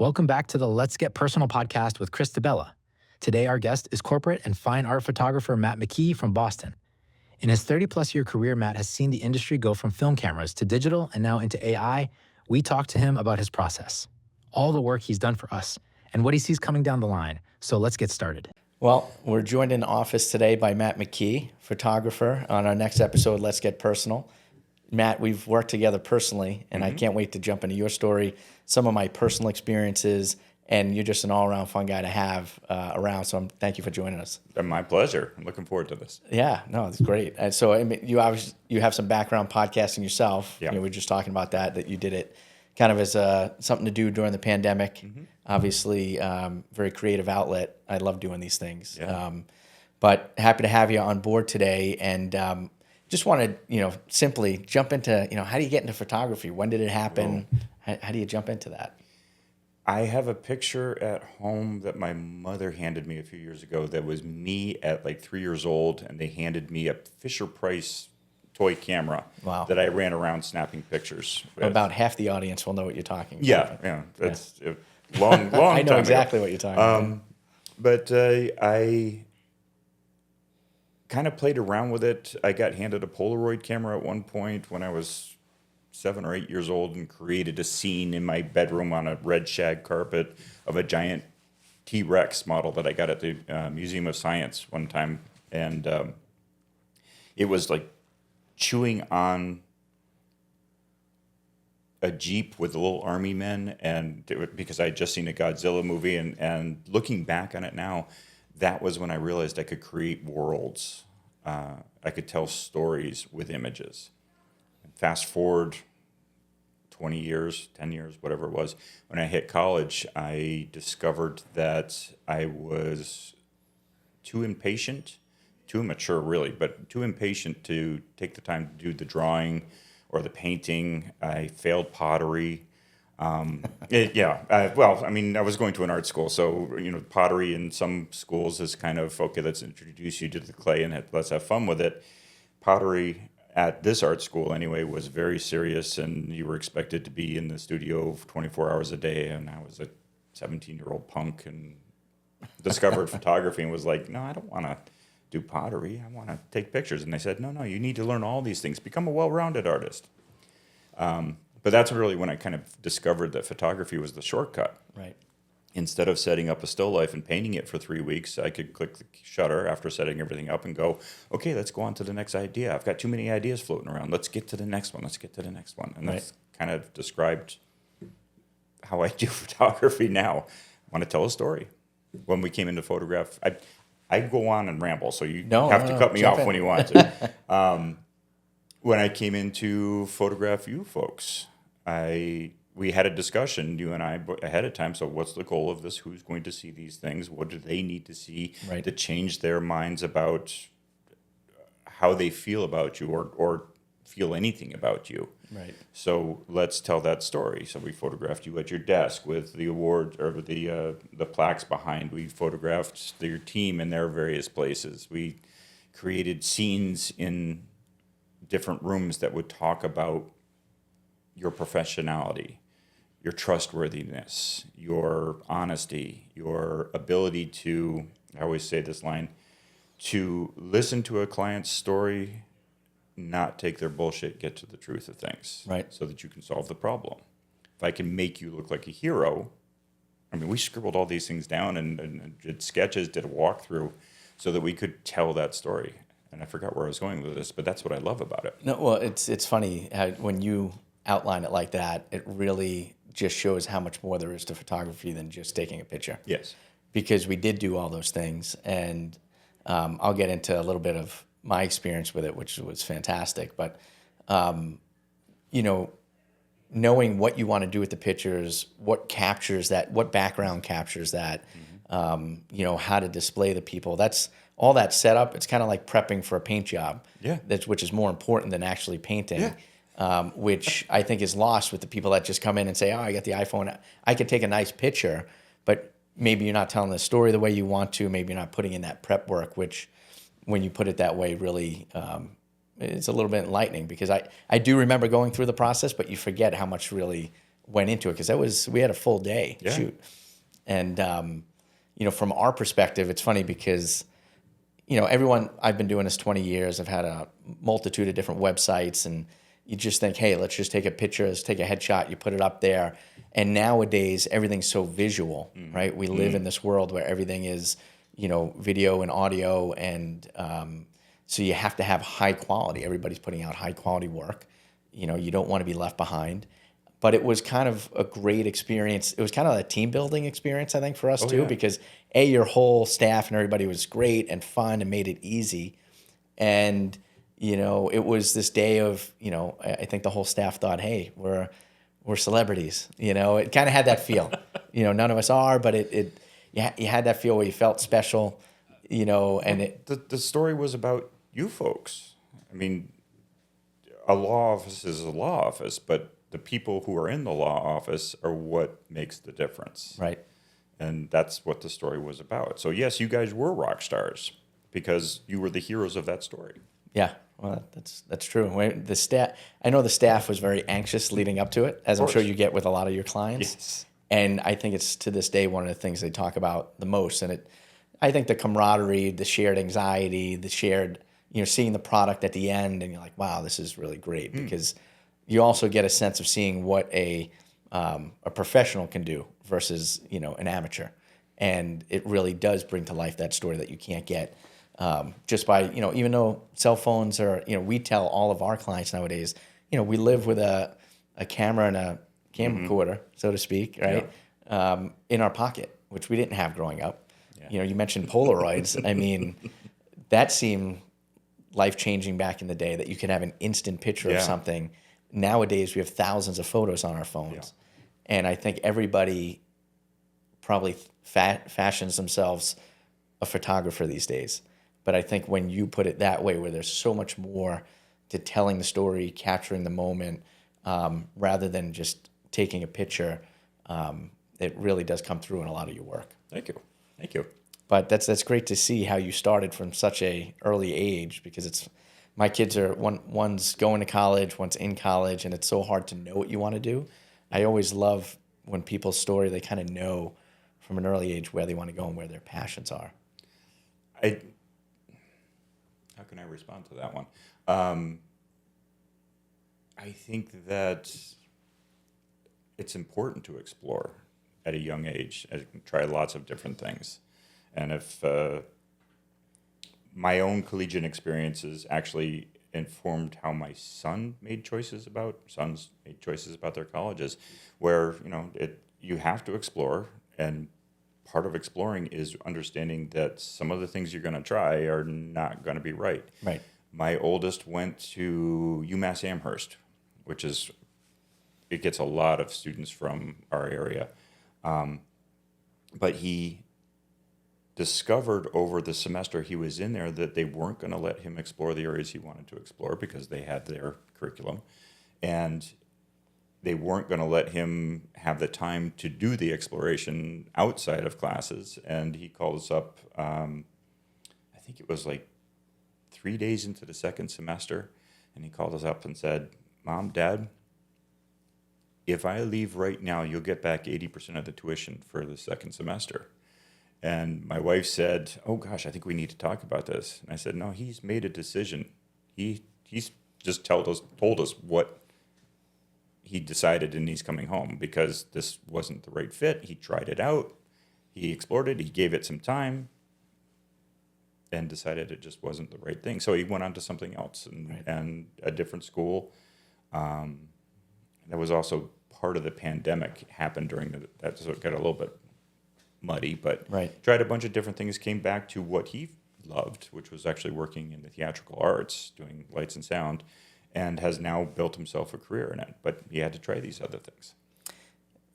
Welcome back to the Let's Get Personal podcast with Chris DiBella. Today, our guest is corporate and fine art photographer Matt McKee from Boston. In his 30-plus year career, Matt has seen the industry go from film cameras to digital and now into AI. We talked to him about his process, all the work he's done for us, and what he sees coming down the line. So let's get started. Well, we're joined in the office today by Matt McKee, photographer, on our next episode, Let's Get Personal. Matt, we've worked together personally, and I can't wait to jump into your story, some of my personal experiences, and you're just an all-around fun guy to have around, so thank you for joining us. My pleasure. I'm looking forward to this. Yeah, no, it's great. And so I mean, you have some background podcasting yourself. Yeah. We were just talking about that you did it kind of as something to do during the pandemic. Obviously, very creative outlet. I love doing these things. Yeah. But happy to have you on board today, and just want to, simply jump into, how do you get into photography? When did it happen? How do you jump into that? I have a picture at home that my mother handed me a few years ago that was me at like 3 years old, and they handed me a Fisher-Price toy camera that I ran around snapping pictures with. About half the audience will know what you're talking about. Yeah. That's a long time I know exactly ago. what you're talking about. But I kind of played around with it. I got handed a Polaroid camera at one point when I was 7 or 8 years old and created a scene in my bedroom on a red shag carpet of a giant T-Rex model that I got at the Museum of Science one time. And it was like chewing on a Jeep with the little army men, and because I had just seen a Godzilla movie, and looking back on it now, that was when I realized I could create worlds. I could tell stories with images. Fast forward 20 years, 10 years, whatever it was, when I hit college, I discovered that I was too impatient, too immature really, but too impatient to take the time to do the drawing or the painting. I failed pottery. I was going to an art school, so pottery in some schools is kind of okay. Let's introduce you to the clay and let's have fun with it. Pottery at this art school anyway was very serious, and you were expected to be in the studio 24 hours a day. And I was a 17-year-old punk and discovered photography and was like, no, I don't want to do pottery. I want to take pictures. And they said, no, you need to learn all these things. Become a well-rounded artist. But that's really when I kind of discovered that photography was the shortcut. Right. Instead of setting up a still life and painting it for 3 weeks, I could click the shutter after setting everything up and go, okay, let's go on to the next idea. I've got too many ideas floating around. Let's get to the next one. And that's kind of described how I do photography now. I want to tell a story. When we came into photograph, I go on and ramble, so you have to cut me off when you want to. When I came into photograph you folks, we had a discussion, you and I, ahead of time. So what's the goal of this? Who's going to see these things? What do they need to see to change their minds about how they feel about you or feel anything about you? Right. So let's tell that story. So we photographed you at your desk with the award or the plaques behind. We photographed your team in their various places. We created scenes in different rooms that would talk about your professionality, your trustworthiness, your honesty, your ability to, I always say this line, to listen to a client's story, not take their bullshit, get to the truth of things. Right. So that you can solve the problem. If I can make you look like a hero, I mean, we scribbled all these things down and did sketches, did a walkthrough so that we could tell that story. And I forgot where I was going with this, but that's what I love about it. No, well, it's funny how when you outline it like that, it really just shows how much more there is to photography than just taking a picture. Yes. Because we did do all those things, and I'll get into a little bit of my experience with it, which was fantastic. But, knowing what you want to do with the pictures, what captures that, what background captures that, how to display the people, that's all that setup. It's kind of like prepping for a paint job. Yeah. Which is more important than actually painting. Yeah. Which I think is lost with the people that just come in and say, oh, I got the iPhone. I could take a nice picture, but maybe you're not telling the story the way you want to. Maybe you're not putting in that prep work, which when you put it that way, really it's a little bit enlightening because I do remember going through the process, but you forget how much really went into it, because we had a full day shoot. And, from our perspective, it's funny because, everyone, I've been doing this 20 years. I've had a multitude of different websites, and you just think, hey, let's just take a picture, let's take a headshot, you put it up there. And nowadays, everything's so visual, right? We live in this world where everything is, video and audio. And so you have to have high quality. Everybody's putting out high quality work. You don't want to be left behind. But it was kind of a great experience. It was kind of a team building experience, I think, for us too, because your whole staff and everybody was great and fun and made it easy. And, it was this day of, I think the whole staff thought, hey, we're celebrities. It kind of had that feel. None of us are, but you had that feel where you felt special, and the story was about you folks. I mean, a law office is a law office, but the people who are in the law office are what makes the difference. Right. And that's what the story was about. So yes, you guys were rock stars because you were the heroes of that story. Yeah, well, that's true. I know the staff was very anxious leading up to it, as I'm sure you get with a lot of your clients. Yes. And I think it's to this day one of the things they talk about the most. And I think the camaraderie, the shared anxiety, the shared, seeing the product at the end, and you're like, wow, this is really great, because you also get a sense of seeing what a professional can do versus an amateur, and it really does bring to life that story that you can't get just by even though cell phones are we tell all of our clients nowadays we live with a camera and a camcorder, so to speak, right, in our pocket, which we didn't have growing up. You mentioned Polaroids. I mean, that seemed life-changing back in the day, that you could have an instant picture of something. Nowadays, we have thousands of photos on our phones. And I think everybody probably fashions themselves a photographer these days. But I think when you put it that way, where there's so much more to telling the story, capturing the moment, rather than just taking a picture, it really does come through in a lot of your work. Thank you. Thank you. But that's great to see how you started from such a early age, because my kids are one's going to college, one's in college, and it's so hard to know what you want to do. I always love when people's story, they kind of know from an early age where they want to go and where their passions are. How can I respond to that one? I think that it's important to explore at a young age and try lots of different things. And if my own collegiate experiences actually informed how my sons made choices about their colleges, where you have to explore, and part of exploring is understanding that some of the things you're going to try are not going to be right. Right. My oldest went to UMass Amherst, it gets a lot of students from our area, but he discovered over the semester he was in there that they weren't going to let him explore the areas he wanted to explore because they had their curriculum, and they weren't going to let him have the time to do the exploration outside of classes. And he called us up, I think it was like 3 days into the second semester, and he called us up and said, "Mom, Dad, if I leave right now, you'll get back 80% of the tuition for the second semester." And my wife said, "Oh gosh, I think we need to talk about this." And I said, "No, he's made a decision. He's just told us what he decided, and he's coming home because this wasn't the right fit. He tried it out, he explored it, he gave it some time, and decided it just wasn't the right thing. So he went on to something else and a different school. That was also part of the pandemic happened during that, so it got a little bit muddy, but tried a bunch of different things, came back to what he loved, which was actually working in the theatrical arts, doing lights and sound, and has now built himself a career in it. But he had to try these other things.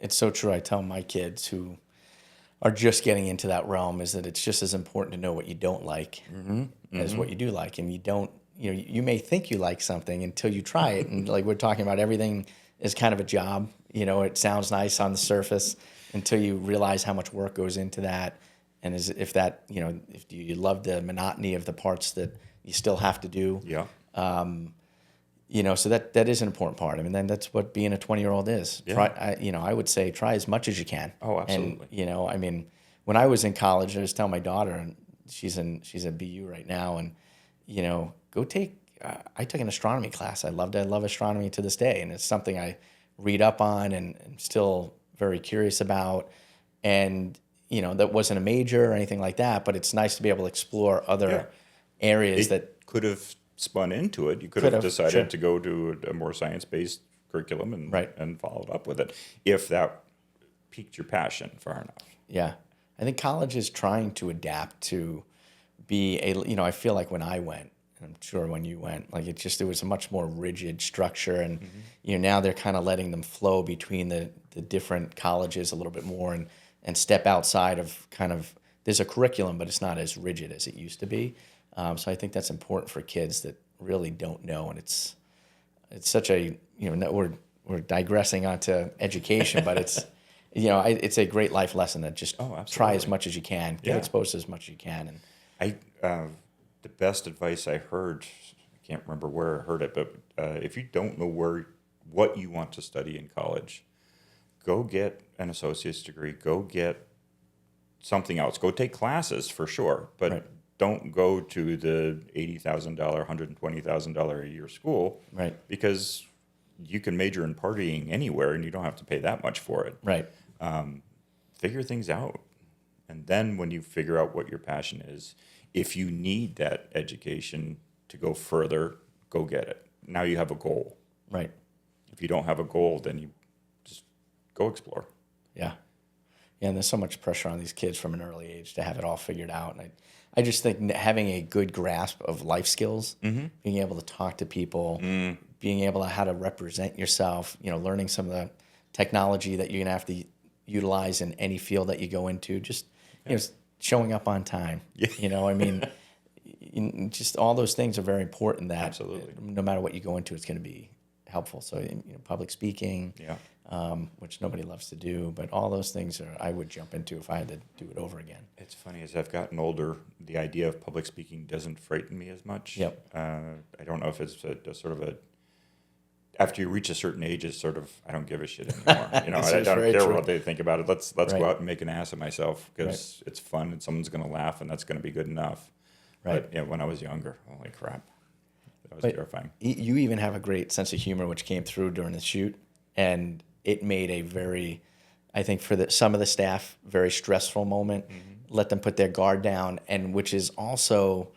It's so true. I tell my kids who are just getting into that realm is that it's just as important to know what you don't like as what you do like. And you may think you like something until you try it. And like we're talking about, everything is kind of a job. It sounds nice on the surface until you realize how much work goes into that. And if you love the monotony of the parts that you still have to do. Yeah. So that is an important part. I mean, then that's what being a 20-year-old is. Yeah. I would say try as much as you can. Oh, absolutely. And, I mean, when I was in college, I was telling my daughter, and she's at BU right now, and, go take, I took an astronomy class. I love astronomy to this day. And it's something I read up on and I'm still very curious about. And, that wasn't a major or anything like that, but it's nice to be able to explore other areas that could have spun into it. You could have decided sure. to go to a more science-based curriculum and Right. and followed up with it if that piqued your passion far enough. Yeah. I think college is trying to adapt to be I feel like when I went, and I'm sure when you went, like it was a much more rigid structure. And, now they're kind of letting them flow between the different colleges a little bit more and step outside of there's a curriculum, but it's not as rigid as it used to be. So I think that's important for kids that really don't know. And it's such a, we're digressing onto education, but it's, it's a great life lesson that just try as much as you can, get exposed to as much as you can. And The best advice I heard, I can't remember where I heard it, but if you don't know what you want to study in college, go get an associate's degree, go get something else, go take classes for sure, but Right. don't go to the $80,000, $120,000 a year school, Right. because you can major in partying anywhere and you don't have to pay that much for it. Right. Figure things out. And then when you figure out what your passion is, if you need that education to go further, go get it. Now you have a goal. Right. If you don't have a goal, then you just go explore. Yeah. Yeah, and there's so much pressure on these kids from an early age to have it all figured out. And I just think having a good grasp of life skills, being able to talk to people, being able to how to represent yourself, learning some of the technology that you're going to have to utilize in any field that you go into, just showing up on time. Yeah. Just all those things are very important that Absolutely. no matter what you go into, it's going to be helpful. So, public speaking, which nobody loves to do, but all those things I would jump into if I had to do it over again. It's funny, as I've gotten older, the idea of public speaking doesn't frighten me as much. Yep. I don't know if it's a sort of after you reach a certain age, it's sort of, I don't give a shit anymore. I don't care what they think about it. Let's Right. go out and make an ass of myself because it's fun and someone's going to laugh and that's going to be good enough. Right. But when I was younger, holy crap, that was terrifying. You even have a great sense of humor, which came through during the shoot, and it made a very, I think for some of the staff, very stressful moment. Let them put their guard down, and which is also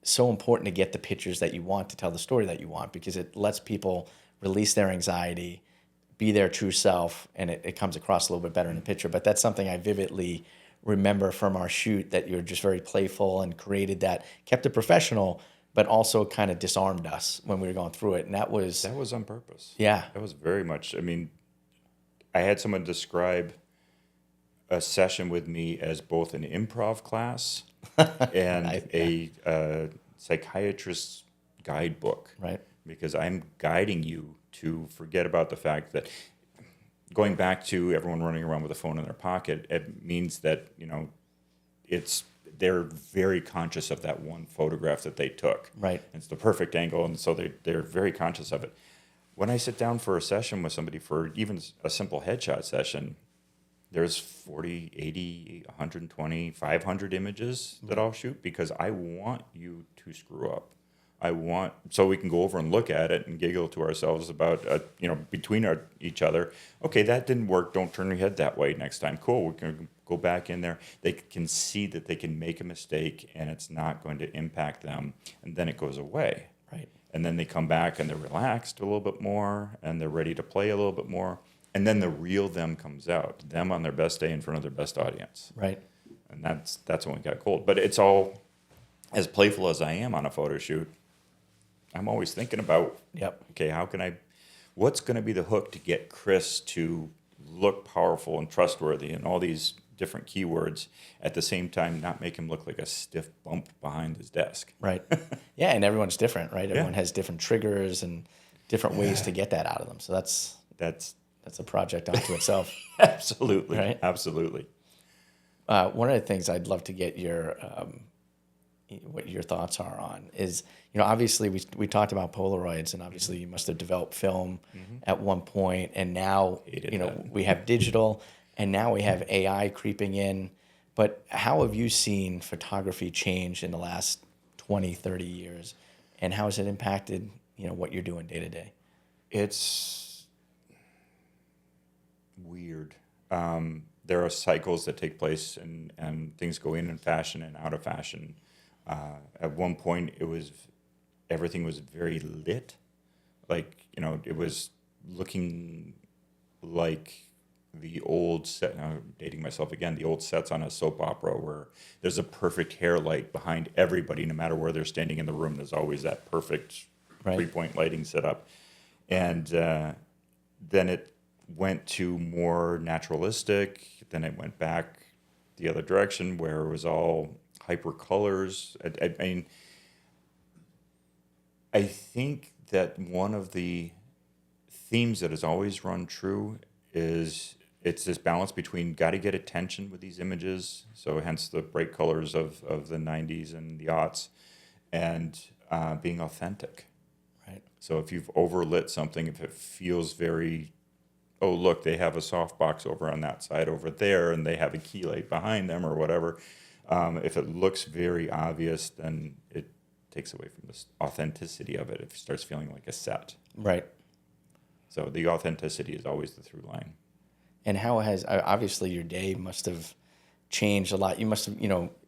so important to get the pictures that you want to tell the story that you want, because it lets people release their anxiety, be their true self, and it comes across a little bit better in the picture. But that's something I vividly remember from our shoot, that you're just very playful and created that, kept it professional, but also kind of disarmed us when we were going through it. And that was on purpose. Yeah. That was very much, I had someone describe a session with me as both an improv class and a psychiatrist's guidebook. Right. Because I'm guiding you to forget about the fact that, going back to everyone running around with a phone in their pocket, it means that, they're very conscious of that one photograph that they took. Right. It's the perfect angle, and so they're very conscious of it. When I sit down for a session with somebody, for even a simple headshot session, there's 40, 80, 120, 500 images that I'll shoot, because I want you to screw up. So we can go over and look at it and giggle to ourselves about, between each other. Okay, that didn't work. Don't turn your head that way next time. Cool. We can go back in there. They can see that they can make a mistake and it's not going to impact them. And then it goes away. Right. And then they come back and they're relaxed a little bit more and they're ready to play a little bit more. And then the real them comes out, them on their best day in front of their best audience. Right. And that's when we got cold. But it's all, as playful as I am on a photo shoot, I'm always thinking about, okay, what's going to be the hook to get Chris to look powerful and trustworthy and all these different keywords, at the same time not make him look like a stiff bump behind his desk. Right. Yeah, and everyone's different, right? Everyone has different triggers and different ways to get that out of them. So that's a project unto itself. Absolutely. Right? Absolutely. One of the things I'd love to get your what your thoughts are on is, obviously we talked about Polaroids, and obviously you must have developed film at one point, and now, we have digital, and now we have AI creeping in. But how have you seen photography change in the last 20, 30 years? And how has it impacted, what you're doing day to day? It's weird. There are cycles that take place, and things go in fashion and out of fashion. At one point, everything was very lit, like it was looking like the old set. Now I'm dating myself again. The old sets on a soap opera where there's a perfect hair light behind everybody, no matter where they're standing in the room. There's always that perfect Right. 3-point lighting set up, and then it went to more naturalistic. Then it went back the other direction where it was all hyper colors. I mean, I think that one of the themes that has always run true is it's this balance between got to get attention with these images, so hence the bright colors of the 90s and the aughts, and being authentic. Right. So if you've overlit something, if it feels very, oh, look, they have a softbox over on that side over there, and they have a key light behind them or whatever, if it looks very obvious, then it takes away from the authenticity of it. It starts feeling like a set. Right. So the authenticity is always the through line. And how has, obviously your day must have changed a lot. You must have,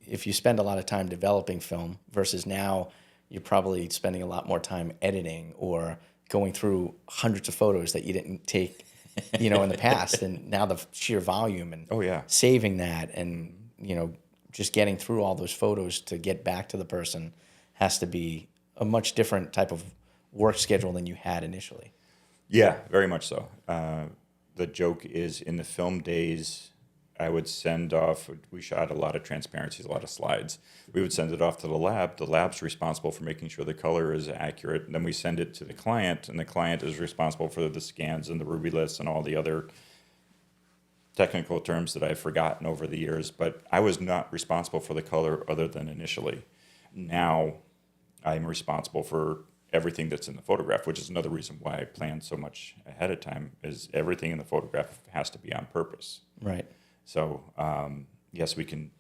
if you spend a lot of time developing film versus now you're probably spending a lot more time editing or going through hundreds of photos that you didn't take, in the past. And now the sheer volume and Oh, yeah. saving that and, just getting through all those photos to get back to the person has to be a much different type of work schedule than you had initially. Yeah, very much so. The joke is in the film days, I would send off, we shot a lot of transparencies, a lot of slides. We would send it off to the lab. The lab's responsible for making sure the color is accurate. And then we send it to the client, and the client is responsible for the scans and the Ruby lists and all the other technical terms that I've forgotten over the years. But I was not responsible for the color other than initially. Now I'm responsible for everything that's in the photograph, which is another reason why I plan so much ahead of time, is everything in the photograph has to be on purpose. Right. So, yes, we can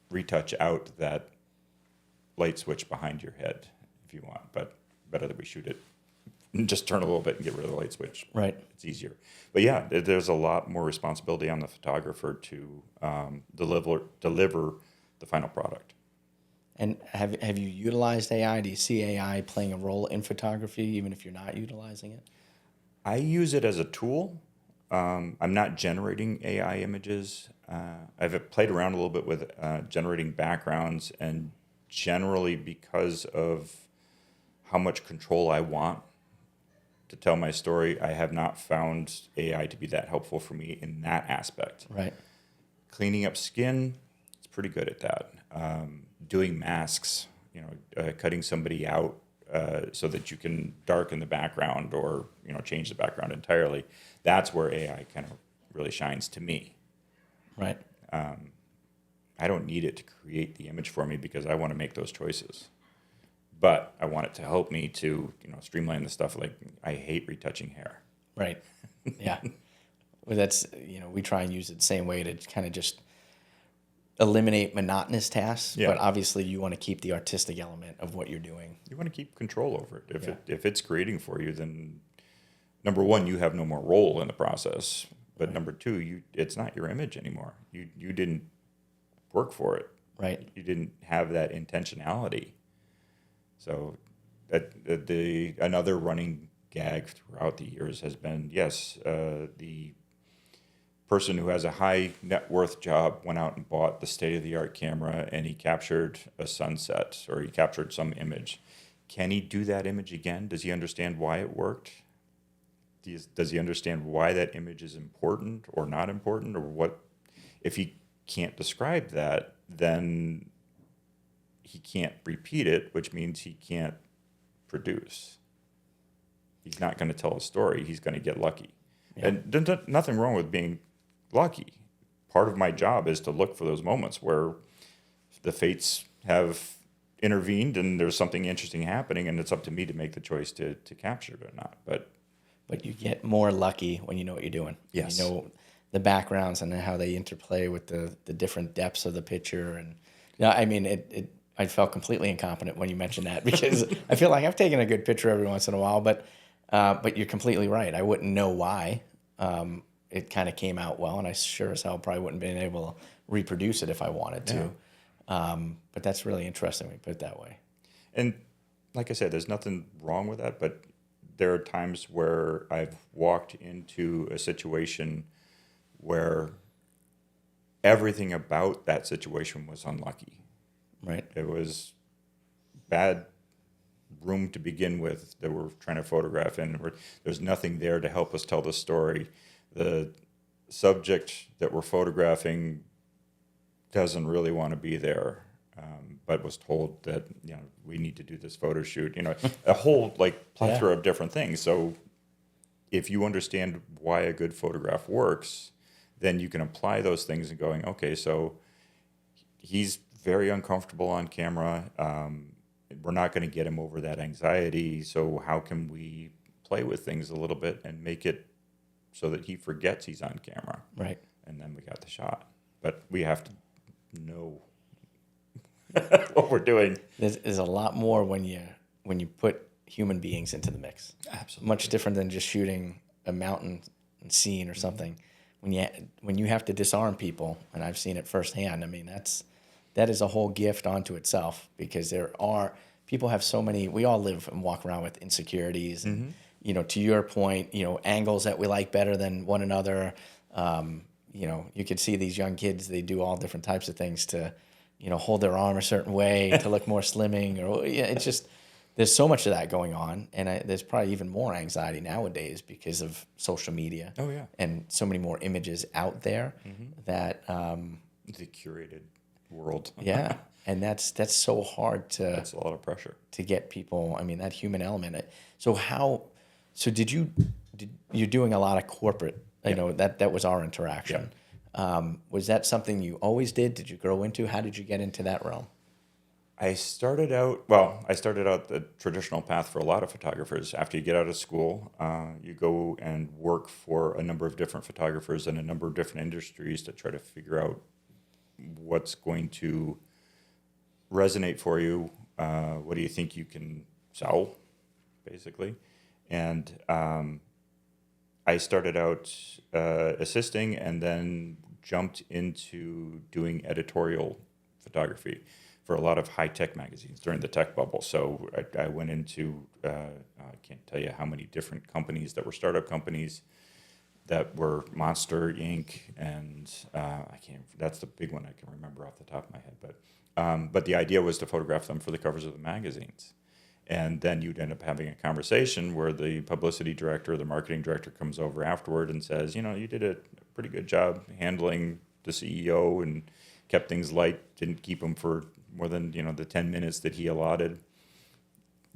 retouch out that light switch behind your head if you want, but better that we shoot it and just turn a little bit and get rid of the light switch. Right. It's easier. But yeah, there's a lot more responsibility on the photographer to deliver the final product. And have you utilized AI? Do you see AI playing a role in photography, even if you're not utilizing it? I use it as a tool. I'm not generating AI images. I've played around a little bit with generating backgrounds, and generally because of how much control I want to tell my story, I have not found AI to be that helpful for me in that aspect. Right. Cleaning up skin, it's pretty good at that. Doing masks, cutting somebody out so that you can darken the background or change the background entirely. That's where AI kind of really shines to me. Right. I don't need it to create the image for me because I want to make those choices. But I want it to help me to streamline the stuff. Like I hate retouching hair. Right. Yeah. Well, that's we try and use it the same way to kind of just eliminate monotonous tasks, Yeah. but obviously you want to keep the artistic element of what you're doing. You want to keep control over it. Yeah. If it's creating for you, then number one, you have no more role in the process. But number two, it's not your image anymore. You didn't work for it. Right. You didn't have that intentionality. So another running gag throughout the years has been, yes, the person who has a high net worth job went out and bought the state-of-the-art camera and he captured a sunset or he captured some image. Can he do that image again? Does he understand why it worked? Does he understand why that image is important or not important, or what? If he can't describe that, then he can't repeat it, which means he can't produce. He's not going to tell a story. He's going to get lucky. Yeah. And there's nothing wrong with being lucky. Part of my job is to look for those moments where the fates have intervened and there's something interesting happening, and it's up to me to make the choice to capture it or not. But you get more lucky when you know what you're doing. Yes. You know the backgrounds and how they interplay with the different depths of the picture. And I mean, I felt completely incompetent when you mentioned that, because I feel like I've taken a good picture every once in a while, but you're completely right. I wouldn't know why. It kind of came out well, and I sure as hell probably wouldn't have been able to reproduce it if I wanted to. But that's really interesting when you put it that way. And like I said, there's nothing wrong with that, but there are times where I've walked into a situation where everything about that situation was unlucky. Right. It was bad room to begin with that we're trying to photograph in. There's nothing there to help us tell the story. The subject that we're photographing doesn't really want to be there, but was told that, we need to do this photo shoot. A whole plethora of different things. So if you understand why a good photograph works, then you can apply those things and going, okay, so he's very uncomfortable on camera. We're not going to get him over that anxiety. So how can we play with things a little bit and make it so that he forgets he's on camera? Right. And then we got the shot. But we have to know what we're doing. There's a lot more when you put human beings into the mix. Absolutely. Much different than just shooting a mountain scene or something. When you have to disarm people, and I've seen it firsthand. I mean, that is a whole gift unto itself, because people have so many. We all live and walk around with insecurities, and to your point, angles that we like better than one another. You could see these young kids; they do all different types of things to, hold their arm a certain way to look more slimming, or it's just. There's so much of that going on, and there's probably even more anxiety nowadays because of social media. Oh, yeah. And so many more images out there that The curated world. yeah, and that's so hard That's a lot of pressure. to get people. I mean, that human element. So you're doing a lot of corporate. That was our interaction. Was that something you always did? Did you grow into? How did you get into that realm? I started out the traditional path for a lot of photographers. After you get out of school, you go and work for a number of different photographers in a number of different industries to try to figure out what's going to resonate for you. What do you think you can sell, basically? And I started out assisting and then jumped into doing editorial photography for a lot of high-tech magazines during the tech bubble. So I went into, I can't tell you how many different companies that were startup companies that were Monster, Inc., and that's the big one I can remember off the top of my head. But the idea was to photograph them for the covers of the magazines. And then you'd end up having a conversation where the publicity director or the marketing director comes over afterward and says, you did a pretty good job handling the CEO and kept things light, didn't keep him for more than, the 10 minutes that he allotted.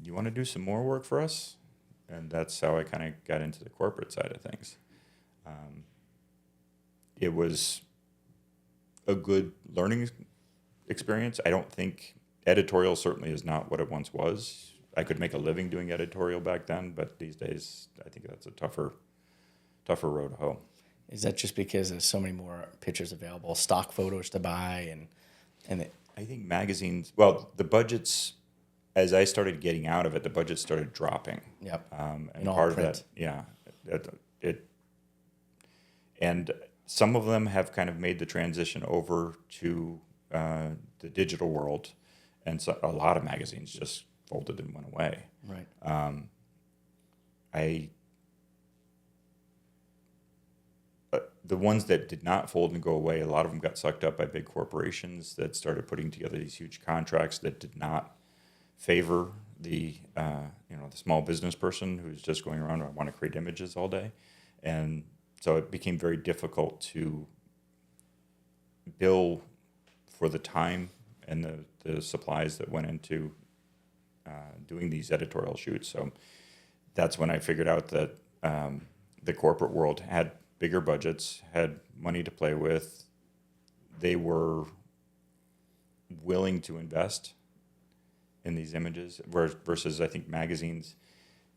You want to do some more work for us? And that's how I kind of got into the corporate side of things. It was a good learning experience. I don't think editorial certainly is not what it once was. I could make a living doing editorial back then, but these days I think that's a tougher road to hoe. Is that just because there's so many more pictures available, stock photos to buy, I think magazines, the budgets, as I started getting out of it, the budget started dropping. Yep. And part of that, and some of them have kind of made the transition over to the digital world, and so a lot of magazines just folded and went away. Right. The ones that did not fold and go away, a lot of them got sucked up by big corporations that started putting together these huge contracts that did not favor the small business person who's just going around, I want to create images all day. And so it became very difficult to bill for the time and the supplies that went into doing these editorial shoots. So that's when I figured out that the corporate world had bigger budgets, had money to play with. They were willing to invest in these images, versus I think magazines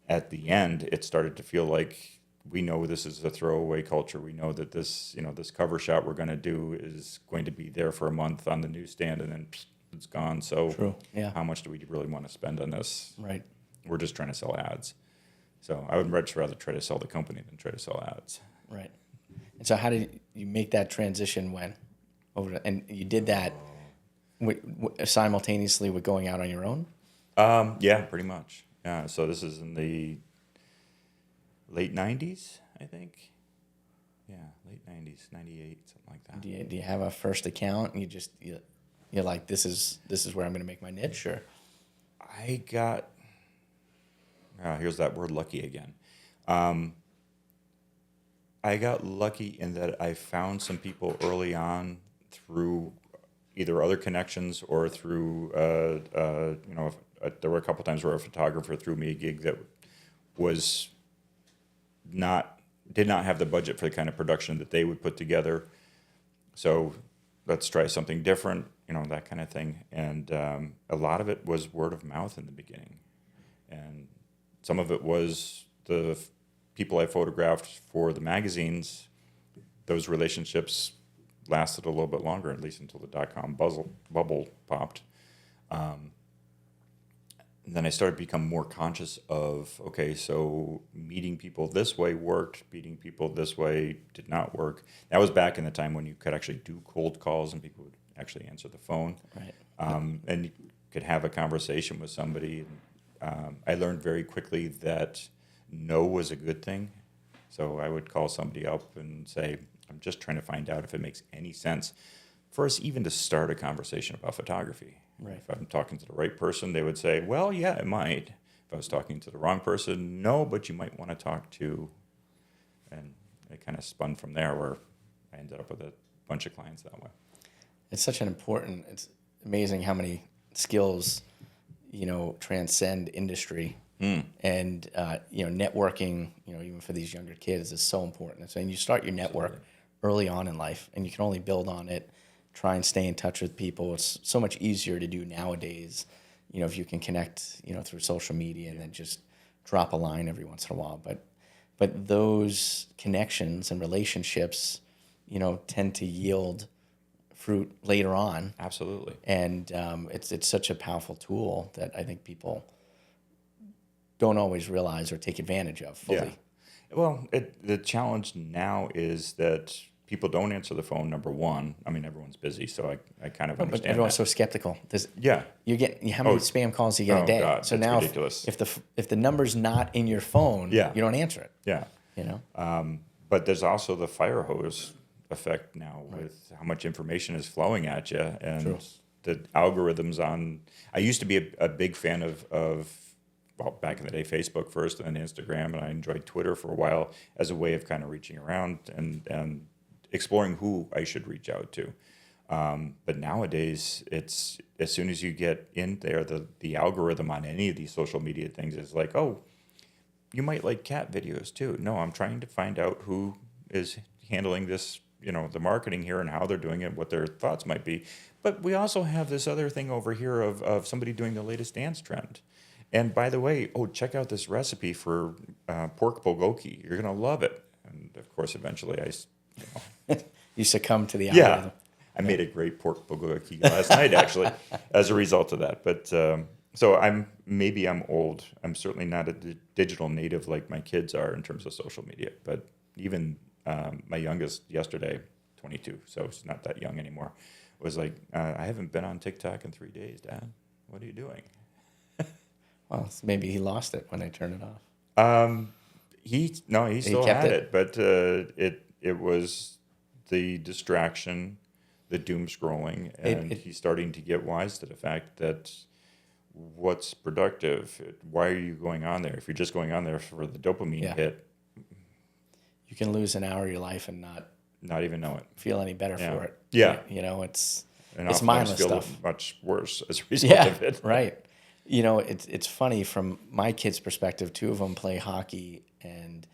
at the end, it started to feel like we know this is a throwaway culture. We know that this, this cover shot we're going to do is going to be there for a month on the newsstand and then it's gone. So True. Yeah. how much do we really want to spend on this? Right. We're just trying to sell ads. So I would much rather try to sell the company than try to sell ads. Right. And so how did you make that transition and you did that simultaneously with going out on your own? Yeah, pretty much. Yeah. So this is in the late 90s, I think. Yeah, late 90s, 98, something like that. Do you have a first account and you're like, this is where I'm going to make my niche? Or I got, here's that word lucky again. I got lucky in that I found some people early on through either other connections or through, there were a couple times where a photographer threw me a gig that did not have the budget for the kind of production that they would put together. So let's try something different, that kind of thing. And a lot of it was word of mouth in the beginning. And some of it was the people I photographed for the magazines. Those relationships lasted a little bit longer, at least until the .com bubble popped. Then I started to become more conscious of, okay, so meeting people this way worked, meeting people this way did not work. That was back in the time when you could actually do cold calls and people would actually answer the phone. Right. And you could have a conversation with somebody. I learned very quickly that no was a good thing. So I would call somebody up and say, I'm just trying to find out if it makes any sense for us even to start a conversation about photography. Right. If I'm talking to the right person, they would say, well, yeah, it might. If I was talking to the wrong person, no, but you might want to talk to. And it kind of spun from there where I ended up with a bunch of clients that way. It's it's amazing how many skills, transcend industry. And, networking, even for these younger kids is so important. So, and you start your network early on in life and you can only build on it, try and stay in touch with people. It's so much easier to do nowadays, if you can connect, through social media and then just drop a line every once in a while. But those connections and relationships, tend to yield fruit later on. Absolutely. And it's such a powerful tool that I think people don't always realize or take advantage of fully. Yeah. Well, the challenge now is that people don't answer the phone, number one. I mean, everyone's busy, so I kind of understand But everyone's that. so skeptical. Yeah. You get how many spam calls you get a day? God, so it's now ridiculous. if the number's not in your phone, Yeah. you don't answer it. Yeah. But there's also the fire hose effect now with how much information is flowing at you and True. the algorithms on. I used to be a big fan of back in the day, Facebook first and then Instagram, and I enjoyed Twitter for a while as a way of kind of reaching around and exploring who I should reach out to. But nowadays, it's as soon as you get in there, the algorithm on any of these social media things is like, oh, you might like cat videos too. No, I'm trying to find out who is handling this, the marketing here and how they're doing it, what their thoughts might be. But we also have this other thing over here of somebody doing the latest dance trend. And by the way, check out this recipe for pork bulgogi. You're going to love it. And of course, eventually You succumb to the algorithm. yeah, I made a great pork bulgogi last night, actually, as a result of that. But so I'm old. I'm certainly not a digital native like my kids are in terms of social media. But even my youngest yesterday, 22, so it's not that young anymore, was like, I haven't been on TikTok in 3 days, Dad. What are you doing? Well, maybe he lost it when I turned it off. He still kept had it? but it was the distraction, the doom scrolling, and he's starting to get wise to the fact that what's productive? Why are you going on there? If you're just going on there for the dopamine hit, you can lose an hour of your life and not even know it. feel any better for it. Yeah. It's And it's oftentimes mindless feel stuff. much worse as a result of it. Right. It's funny from my kids' perspective. 2 of them play hockey, and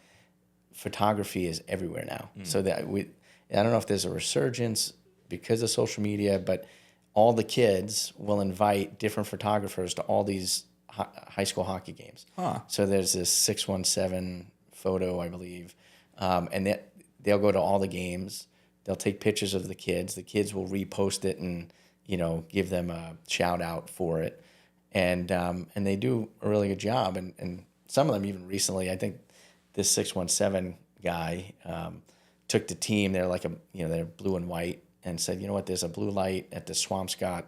photography is everywhere now. So that I don't know if there's a resurgence because of social media, but all the kids will invite different photographers to all these high school hockey games. Huh. So there's this 617 photo, I believe, and they'll go to all the games. They'll take pictures of the kids. The kids will repost it and, give them a shout out for it. And they do a really good job. And some of them even recently, I think this 617 guy took the team. They're like they're blue and white, and said, you know what, there's a blue light at the Swampscott,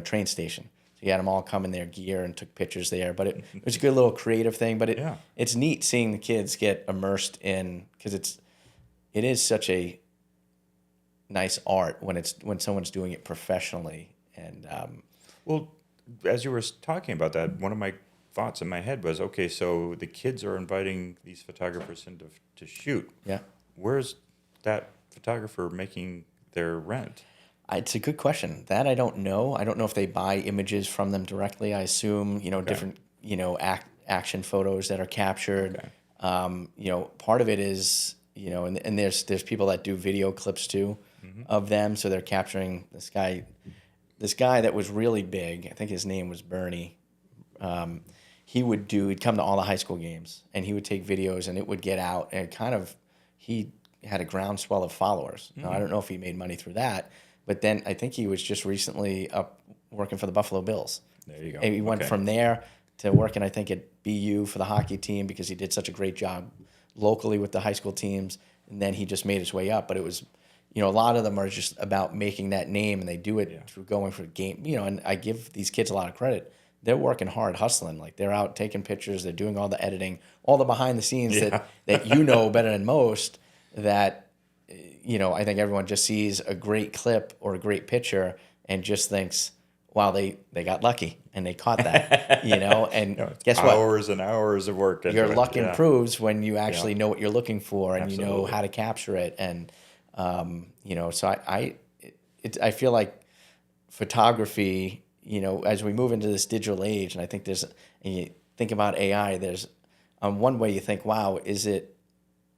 train station. So he had them all come in their gear and took pictures there. But it was a good little creative thing. But it's neat seeing the kids get immersed in, because it is such a nice art when someone's doing it professionally. And Well, as you were talking about that, one of my thoughts in my head was, okay, so the kids are inviting these photographers in to shoot. yeah. Where's that photographer making their rent? It's a good question. That I don't know. I don't know if they buy images from them directly. I assume, different, action photos that are captured. Okay. Part of it is, and there's people that do video clips too of them. So they're capturing this guy that was really big. I think his name was Bernie. He'd come to all the high school games and he would take videos, and it would get out, and he had a groundswell of followers. Now, I don't know if he made money through that, but then I think he was just recently up working for the Buffalo Bills. There you go. And he went from there to working, I think, at BU for the hockey team, because he did such a great job locally with the high school teams. And then he just made his way up. But it was, a lot of them are just about making that name, and they do it through going for game. And I give these kids a lot of credit. They're working hard, hustling. Like, they're out taking pictures. They're doing all the editing, all the behind the scenes that better than most, that, I think everyone just sees a great clip or a great picture and just thinks, wow, they got lucky and they caught that, and guess what? Hours and hours of work. Your luck improves when you actually know what you're looking for, and you know how to capture it. And, so I feel like photography, as we move into this digital age, and I think and you think about AI, there's one way you think, wow, is it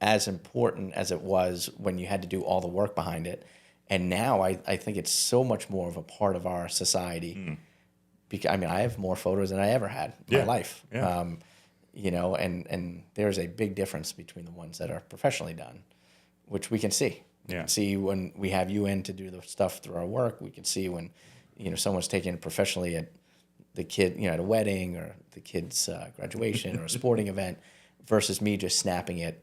as important as it was when you had to do all the work behind it? And now I think it's so much more of a part of our society. Because I have more photos than I ever had in my life. Yeah. And there's a big difference between the ones that are professionally done, which we can see. We can see when we have you in to do the stuff through our work. We can see when, someone's taking it professionally at the kid, at a wedding or the kid's graduation or a sporting event, versus me just snapping it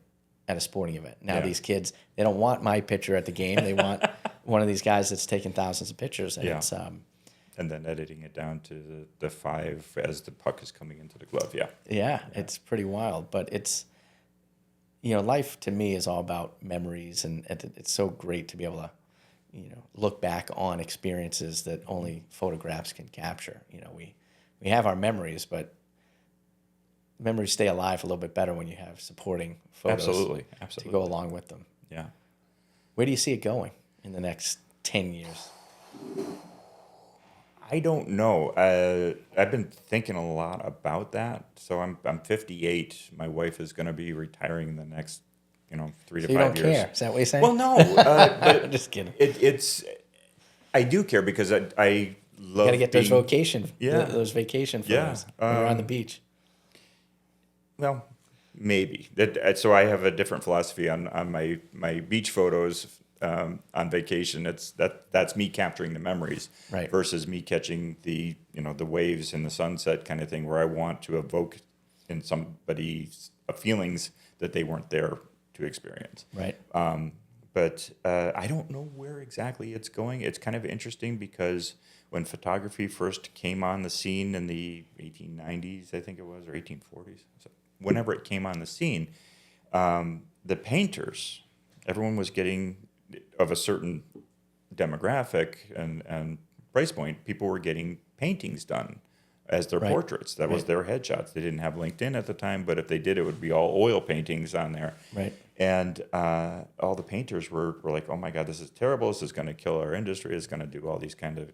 at a sporting event. Now these kids, they don't want my picture at the game. They want one of these guys that's taking thousands of pictures, and it's and then editing it down to the 5 as the puck is coming into the glove. It's pretty wild. But it's, life to me is all about memories, and it's so great to be able to, look back on experiences that only photographs can capture. We have our memories, but memories stay alive a little bit better when you have supporting photos Absolutely. to go along with them. Yeah. Where do you see it going in the next 10 years? I don't know. I've been thinking a lot about that. So I'm 58. My wife is going to be retiring in the next, 3 to 5 years. You don't care? Is that what you're saying? Well, no. But just kidding. I do care because I love. Got to get those vacation photos Yeah. around the beach. Well, maybe. So I have a different philosophy on my beach photos on vacation. That's me capturing the memories, right, versus me catching the the waves and the sunset kind of thing, where I want to evoke in somebody feelings that they weren't there to experience. Right. But I don't know where exactly it's going. It's kind of interesting because when photography first came on the scene in the 1890s, I think it was, or 1840s, so whenever it came on the scene, the painters, everyone was getting, of a certain demographic and price point, people were getting paintings done as their portraits. That was their headshots. They didn't have LinkedIn at the time, but if they did, it would be all oil paintings on there. Right. And all the painters were like, oh my God, this is terrible. This is going to kill our industry. It's going to do all these kind of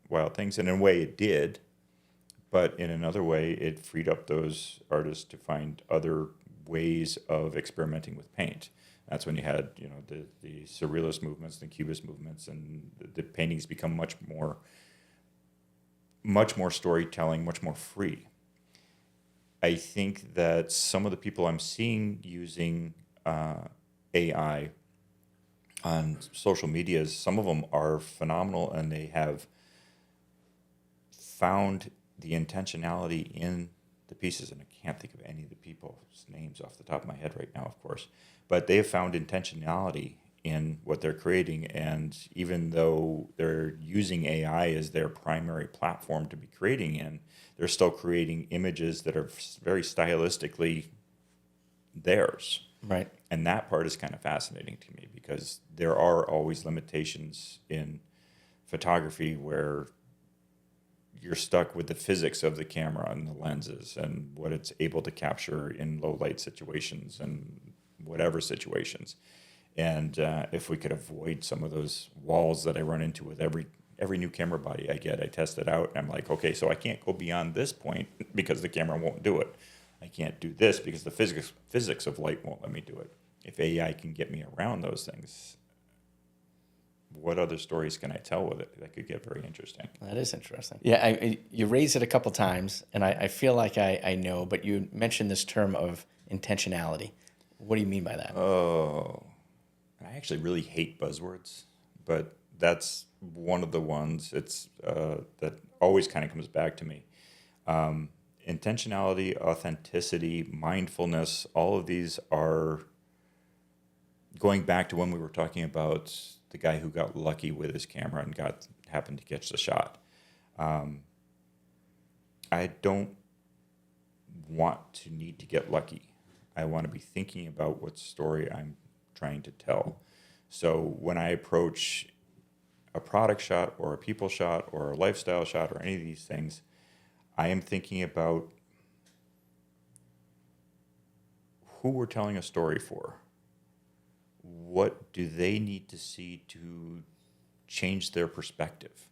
wild things. And in a way it did, but in another way, it freed up those artists to find other ways of experimenting with paint. That's when you had, the surrealist movements, the cubist movements, and the paintings become much more much more storytelling, much more free. I think that some of the people I'm seeing using AI on social medias, some of them are phenomenal, and they have found the intentionality in the pieces. And I can't think of any of the people's names off the top of my head right now, of course, but they have found intentionality in what they're creating. And even though they're using AI as their primary platform to be creating in, they're still creating images that are very stylistically theirs. Right. And that part is kind of fascinating to me, because there are always limitations in photography where you're stuck with the physics of the camera and the lenses and what it's able to capture in low light situations and whatever situations. And if we could avoid some of those walls that I run into with every new camera body I get, I test it out and I'm like, okay, so I can't go beyond this point because the camera won't do it. I can't do this because the physics of light won't let me do it. If AI can get me around those things, what other stories can I tell with it? That could get very interesting. That is interesting. Yeah, you raised it a couple times, and I feel like I know, but you mentioned this term of intentionality. What do you mean by that? Oh, I actually really hate buzzwords, but that's one of the ones that always kind of comes back to me. Intentionality, authenticity, mindfulness, all of these are going back to when we were talking about the guy who got lucky with his camera and happened to catch the shot. I don't want to need to get lucky. I want to be thinking about what story I'm trying to tell. So when I approach a product shot or a people shot or a lifestyle shot or any of these things, I am thinking about who we're telling a story for. What do they need to see to change their perspective?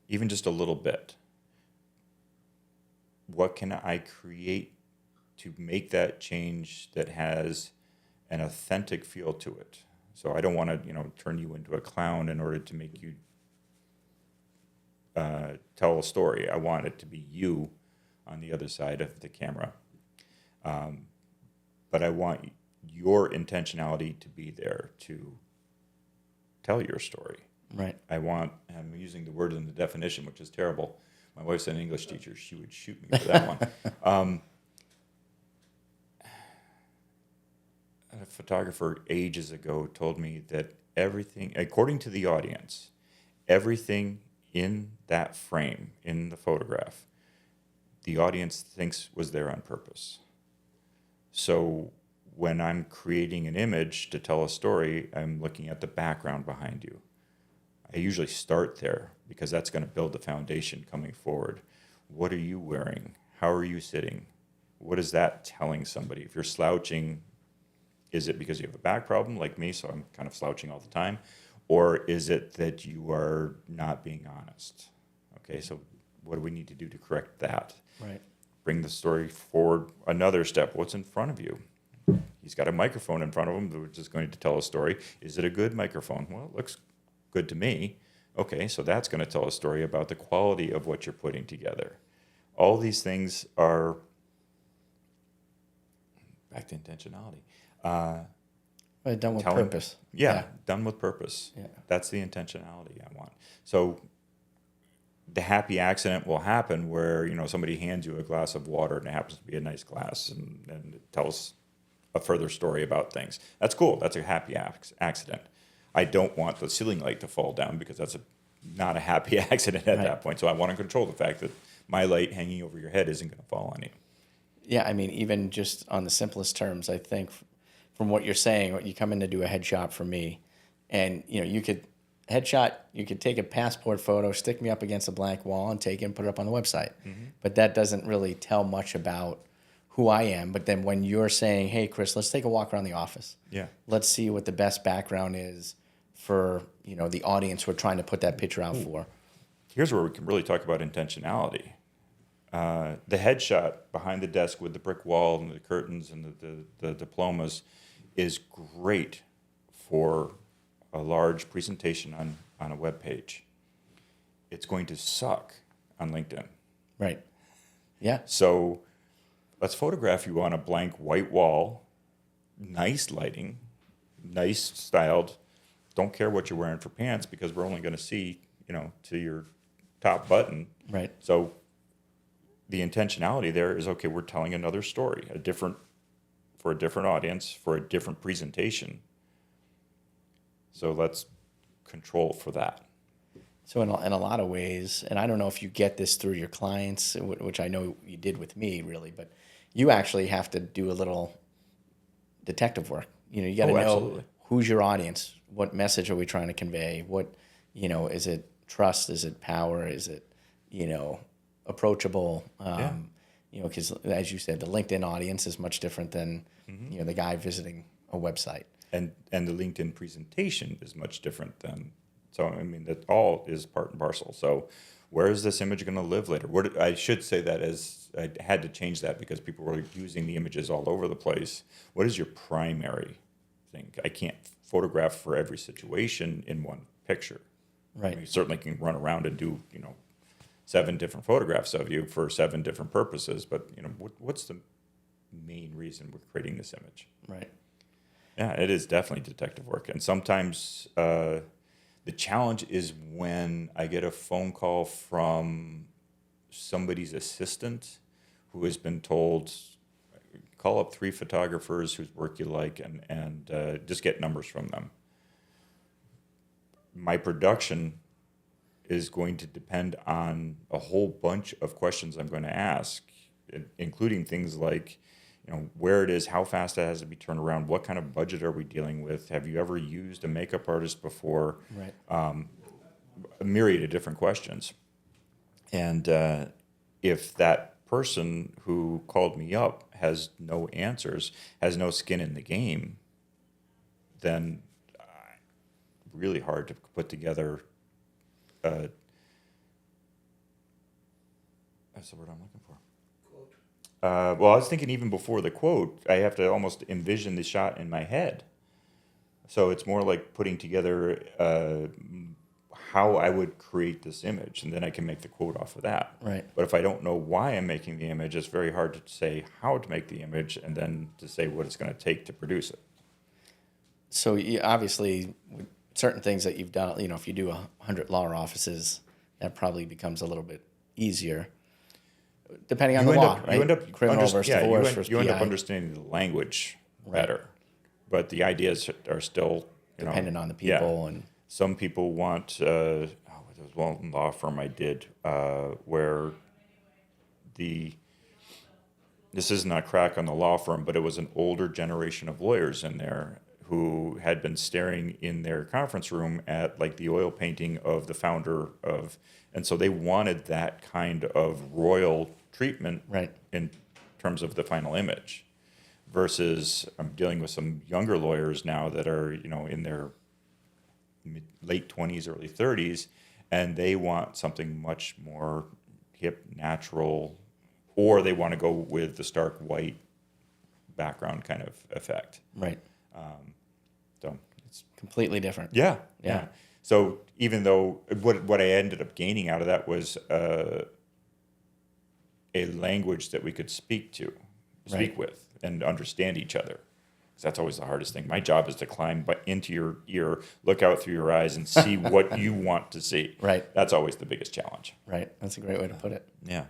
Even just a little bit. What can I create to make that change that has an authentic feel to it? So I don't want to, turn you into a clown in order to make you tell a story. I want it to be you on the other side of the camera. But I want your intentionality to be there to tell your story. Right. I'm using the word in the definition, which is terrible. My wife's an English teacher. She would shoot me for that one. A photographer ages ago told me that everything, according to the audience, everything in that frame, in the photograph, the audience thinks was there on purpose. So when I'm creating an image to tell a story, I'm looking at the background behind you. I usually start there because that's going to build the foundation coming forward. What are you wearing? How are you sitting? What is that telling somebody? If you're slouching, is it because you have a back problem like me, so I'm kind of slouching all the time? Or is it that you are not being honest? Okay, so what do we need to do to correct that? Right. Bring the story forward another step. What's in front of you? He's got a microphone in front of him which is going to tell a story. Is it a good microphone? Well, it looks good to me. Okay, so that's going to tell a story about the quality of what you're putting together. All these things are back to intentionality. Done with purpose. Yeah, done with purpose. Yeah. That's the intentionality I want. So the happy accident will happen where, somebody hands you a glass of water and it happens to be a nice glass and it tells a further story about things. That's cool. That's a happy accident. I don't want the ceiling light to fall down because that's not a happy accident at that point. So I want to control the fact that my light hanging over your head isn't going to fall on you. Yeah, I mean, even just on the simplest terms, I think from what you're saying, you come in to do a headshot for me, and you could take a passport photo, stick me up against a blank wall, and take it and put it up on the website. Mm-hmm. But that doesn't really tell much about who I am. But then when you're saying, "Hey, Chris, let's take a walk around the office. Yeah, let's see what the best background is for the audience we're trying to put that picture out for." Here's where we can really talk about intentionality. The headshot behind the desk with the brick wall and the curtains and the diplomas is great for a large presentation on a web page. It's going to suck on LinkedIn. Right. Yeah. So let's photograph you on a blank white wall, nice lighting, nice styled. Don't care what you're wearing for pants because we're only going to see, to your top button. Right. So the intentionality there is, okay, we're telling another story, for a different audience, for a different presentation. So let's control for that. So in a lot of ways, and I don't know if you get this through your clients, which I know you did with me really, but you actually have to do a little detective work. You got to know absolutely. who's your audience, what message are we trying to convey, what, is it trust, is it power, is it, approachable, because as you said, the LinkedIn audience is much different than, the guy visiting a website. And the LinkedIn presentation is much different than, so I mean, that all is part and parcel. So where is this image going to live later? I should say that as I had to change that because people were using the images all over the place. What is your primary thing? I can't photograph for every situation in one picture. Right. You certainly can run around and do, 7 different photographs of you for 7 different purposes. But, what's the main reason we're creating this image? Right. Yeah, it is definitely detective work. And sometimes the challenge is when I get a phone call from somebody's assistant who has been told, call up 3 photographers whose work you like and just get numbers from them. My production is going to depend on a whole bunch of questions I'm going to ask, including things like, where it is, how fast it has to be turned around, what kind of budget are we dealing with, have you ever used a makeup artist before? Right. A myriad of different questions. And if that person who called me up has no answers, has no skin in the game, then really hard to put together. That's the word I'm looking for. Well, I was thinking even before the quote, I have to almost envision the shot in my head. So it's more like putting together how I would create this image, and then I can make the quote off of that. Right. But if I don't know why I'm making the image, it's very hard to say how to make the image and then to say what it's going to take to produce it. So you, obviously, with certain things that you've done, if you do 100 law offices, that probably becomes a little bit easier. Depending on the law, right? You end up criminal versus divorce versus you end up PI. understanding the language better, but the ideas are still Dependent on the people and some people want. There was one law firm I did where this isn't a crack on the law firm, but it was an older generation of lawyers in there who had been staring in their conference room at like the oil painting of the founder of, and so they wanted that kind of royal treatment right. in terms of the final image. Versus I'm dealing with some younger lawyers now that are, in their late 20s, early 30s, and they want something much more hip, natural, or they want to go with the stark white background kind of effect. Right. So it's Completely different. yeah. Yeah. So even though what I ended up gaining out of that was a language that we could speak with and understand each other. 'Cause that's always the hardest thing. My job is to climb into your ear, look out through your eyes, and see what you want to see. Right. That's always the biggest challenge. Right. That's a great way to put it. Yeah.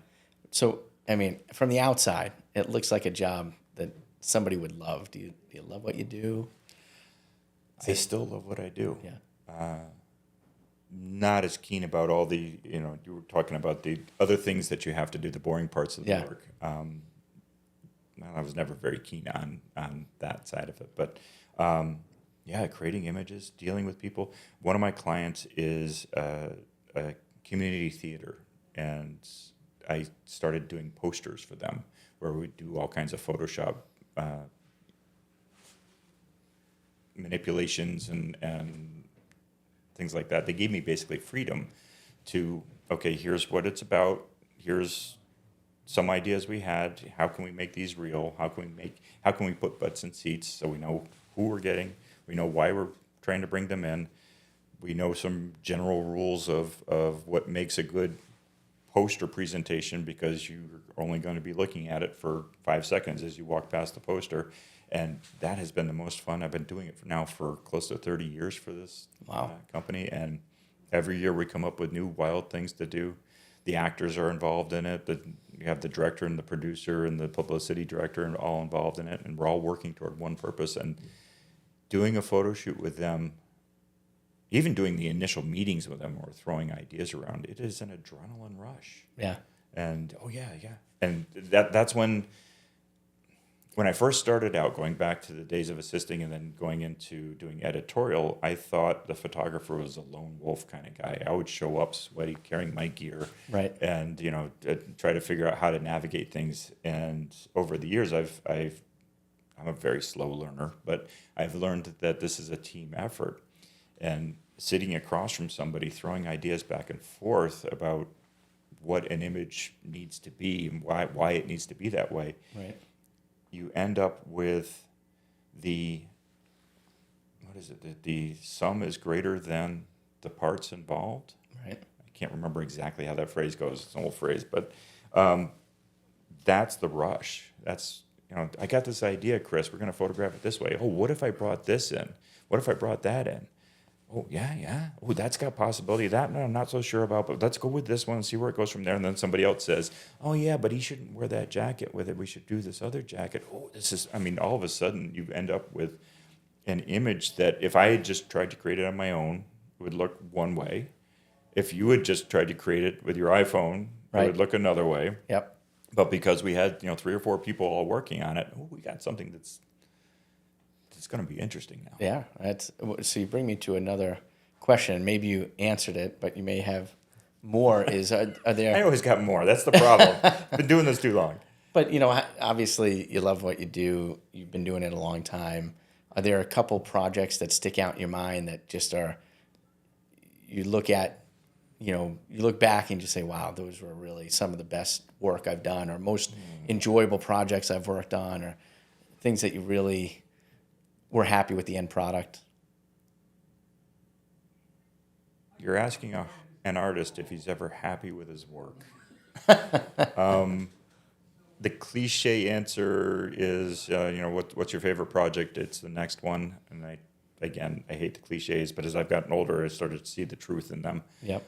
So, I mean, from the outside, it looks like a job that somebody would love. Do you love what you do? I still love what I do. Yeah. Not as keen about all the, you were talking about the other things that you have to do, the boring parts of the Yeah. work. I was never very keen on that side of it. But creating images, dealing with people. One of my clients is a community theater, and I started doing posters for them where we do all kinds of Photoshop manipulations and things like that. They gave me basically freedom to, okay, here's what it's about. Here's some ideas we had. How can we make these real? How can we put butts in seats so we know who we're getting? We know why we're trying to bring them in. We know some general rules of what makes a good poster presentation because you're only going to be looking at it for 5 seconds as you walk past the poster. And that has been the most fun. I've been doing it now for close to 30 years for this company. And every year we come up with new wild things to do. The actors are involved in it. You have the director and the producer and the publicity director and all involved in it. And we're all working toward one purpose. And doing a photo shoot with them, even doing the initial meetings with them or throwing ideas around, it is an adrenaline rush. Yeah. And, And that's when I first started out, going back to the days of assisting and then going into doing editorial, I thought the photographer was a lone wolf kind of guy. I would show up sweaty, carrying my gear, right, and try to figure out how to navigate things. And over the years, I'm a very slow learner, but I've learned that this is a team effort, and sitting across from somebody, throwing ideas back and forth about what an image needs to be and why it needs to be that way. Right. You end up with the sum is greater than the parts involved. Right. I can't remember exactly how that phrase goes. It's an old phrase, but that's the rush. That's, I got this idea, Chris, we're going to photograph it this way. Oh, what if I brought this in? What if I brought that in? Oh, yeah. Oh, that's got possibility. That no, I'm not so sure about, but let's go with this one and see where it goes from there. And then somebody else says, oh, yeah, but he shouldn't wear that jacket with it. We should do this other jacket. Oh, all of a sudden you end up with an image that if I had just tried to create it on my own, it would look one way. If you had just tried to create it with your iPhone, right, it would look another way. Yep. But because we had 3 or 4 people all working on it, we got something that's going to be interesting now. Yeah, so you bring me to another question. Maybe you answered it, but you may have more. Are there? I always got more. That's the problem. I've been doing this too long. But obviously, you love what you do. You've been doing it a long time. Are there a couple projects that stick out in your mind that just are? You look at, you look back and just say, "Wow, those were really some of the best work I've done, or most enjoyable projects I've worked on, or things that you really were happy with the end product." You're asking an artist if he's ever happy with his work. The cliche answer is, what's your favorite project? It's the next one. And I hate the cliches, but as I've gotten older, I started to see the truth in them. Yep.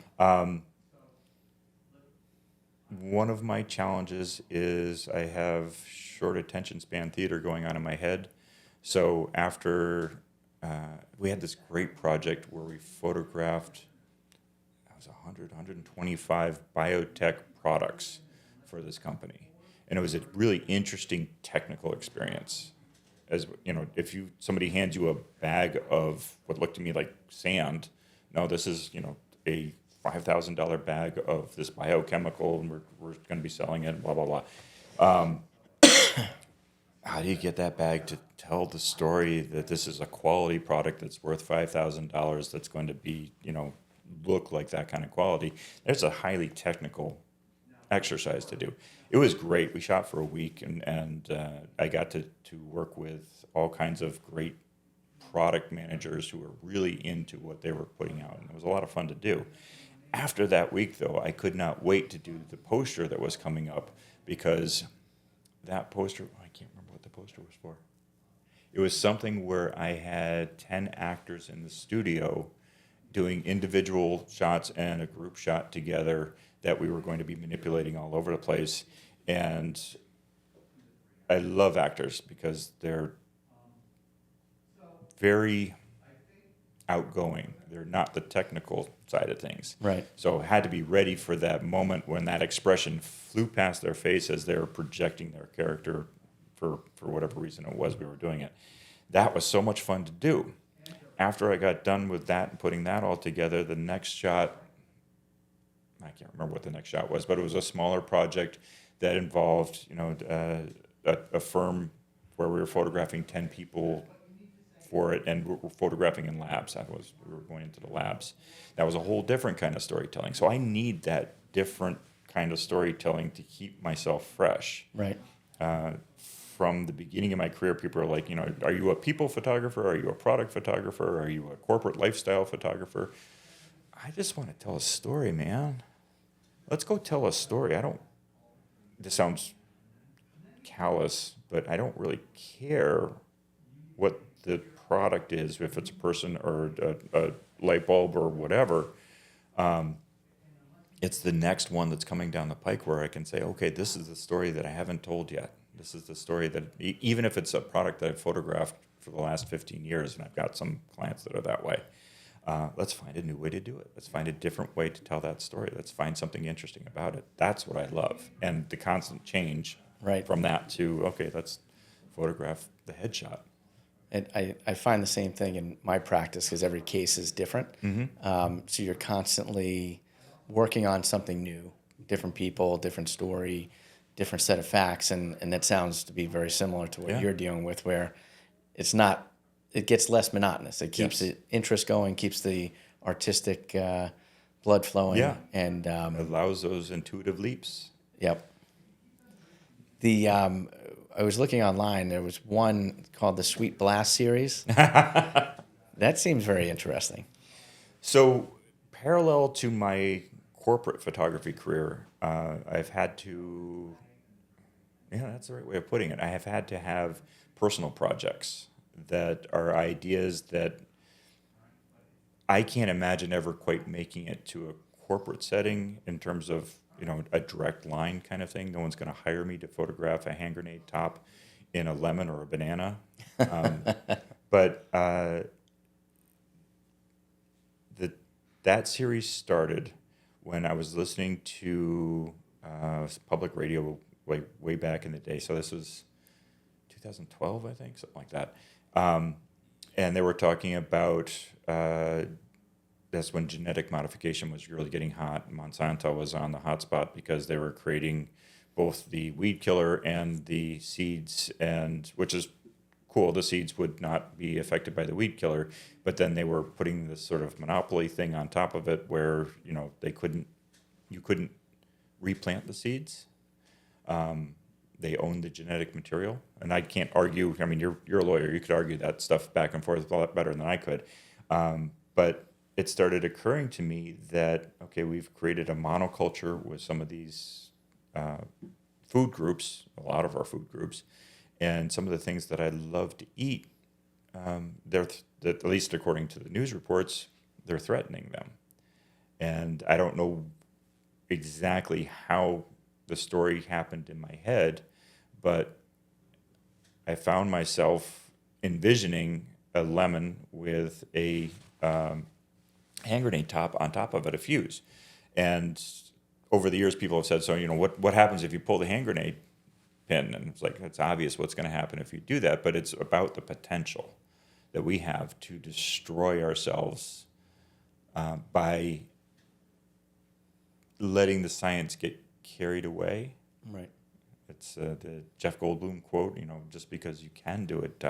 One of my challenges is I have short attention span theater going on in my head. So after we had this great project where we photographed, 125 biotech products for this company. And it was a really interesting technical experience. As if somebody hands you a bag of what looked to me like sand, no, this is, a $5,000 bag of this biochemical, and we're going to be selling it, blah, blah, blah. How do you get that bag to tell the story that this is a quality product that's worth $5,000 that's going to be, look like that kind of quality? There's a highly technical exercise to do. It was great. We shot for a week, and I got to work with all kinds of great product managers who were really into what they were putting out, and it was a lot of fun to do. After that week, though, I could not wait to do the poster that was coming up, because that poster, I can't remember what the poster was for. It was something where I had 10 actors in the studio doing individual shots and a group shot together that we were going to be manipulating all over the place. And I love actors because they're very outgoing. They're not the technical side of things. Right. So I had to be ready for that moment when that expression flew past their face as they were projecting their character for whatever reason it was we were doing it. That was so much fun to do. After I got done with that and putting that all together, the next shot, I can't remember what the next shot was, but it was a smaller project that involved, a firm where we were photographing 10 people for it, and we were photographing in labs. We were going into the labs. That was a whole different kind of storytelling. So I need that different kind of storytelling to keep myself fresh. Right. From the beginning of my career, people are like, are you a people photographer? Are you a product photographer? Are you a corporate lifestyle photographer? I just want to tell a story, man. let's go tell a story. This sounds callous, but I don't really care what the product is, if it's a person or a light bulb or whatever. It's the next one that's coming down the pike where I can say, okay, this is the story that I haven't told yet. This is the story that, even if it's a product that I've photographed for the last 15 years, and I've got some clients that are that way, let's find a new way to do it. Let's find a different way to tell that story. Let's find something interesting about it. That's what I love. And the constant change from that to, okay, let's photograph the headshot. And I find the same thing in my practice because every case is different. So you're constantly working on something new, different people, different story, different set of facts. And that sounds to be very similar to what you're dealing with, where it gets less monotonous. It keeps the interest going, keeps the artistic blood flowing. And allows those intuitive leaps. Yep. I was looking online. There was one called the Sweet Blast series. That seems very interesting. So, parallel to my corporate photography career, I've had to, that's the right way of putting it. I have had to have personal projects that are ideas that I can't imagine ever quite making it to a corporate setting in terms of, a direct line kind of thing. No one's going to hire me to photograph a hand grenade top in a lemon or a banana. But that series started when I was listening to public radio way back in the day. So this was 2012, I think, something like that. And they were talking about that's when genetic modification was really getting hot. Monsanto was on the hot spot because they were creating both the weed killer and the seeds, and which is cool. The seeds would not be affected by the weed killer, but then they were putting this sort of monopoly thing on top of it where, you couldn't replant the seeds. They owned the genetic material, and I can't argue. I mean, you're a lawyer. You could argue that stuff back and forth a lot better than I could. But it started occurring to me that, okay, we've created a monoculture with some of these food groups, a lot of our food groups, and some of the things that I love to eat, at least according to the news reports, they're threatening them. And I don't know exactly how the story happened in my head, but I found myself envisioning a lemon with a hand grenade top on top of it, a fuse. And over the years, people have said, so, what happens if you pull the hand grenade pin? And it's like, it's obvious what's going to happen if you do that, but it's about the potential that we have to destroy ourselves by letting the science get carried away. Right. It's the Jeff Goldblum quote, just because you can do it,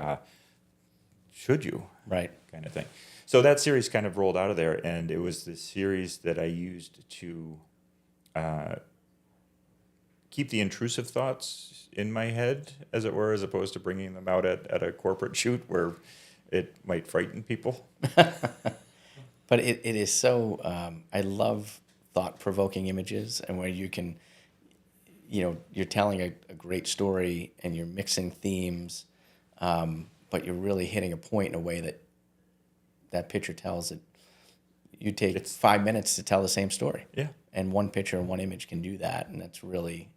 should you? Right. Kind of thing. So that series kind of rolled out of there, and it was the series that I used to keep the intrusive thoughts in my head, as it were, as opposed to bringing them out at a corporate shoot where it might frighten people. But it is so, I love thought-provoking images, and where you can, you're telling a great story and you're mixing themes, but you're really hitting a point in a way that picture tells it. You take 5 minutes to tell the same story. Yeah. And one picture and one image can do that, and that's really,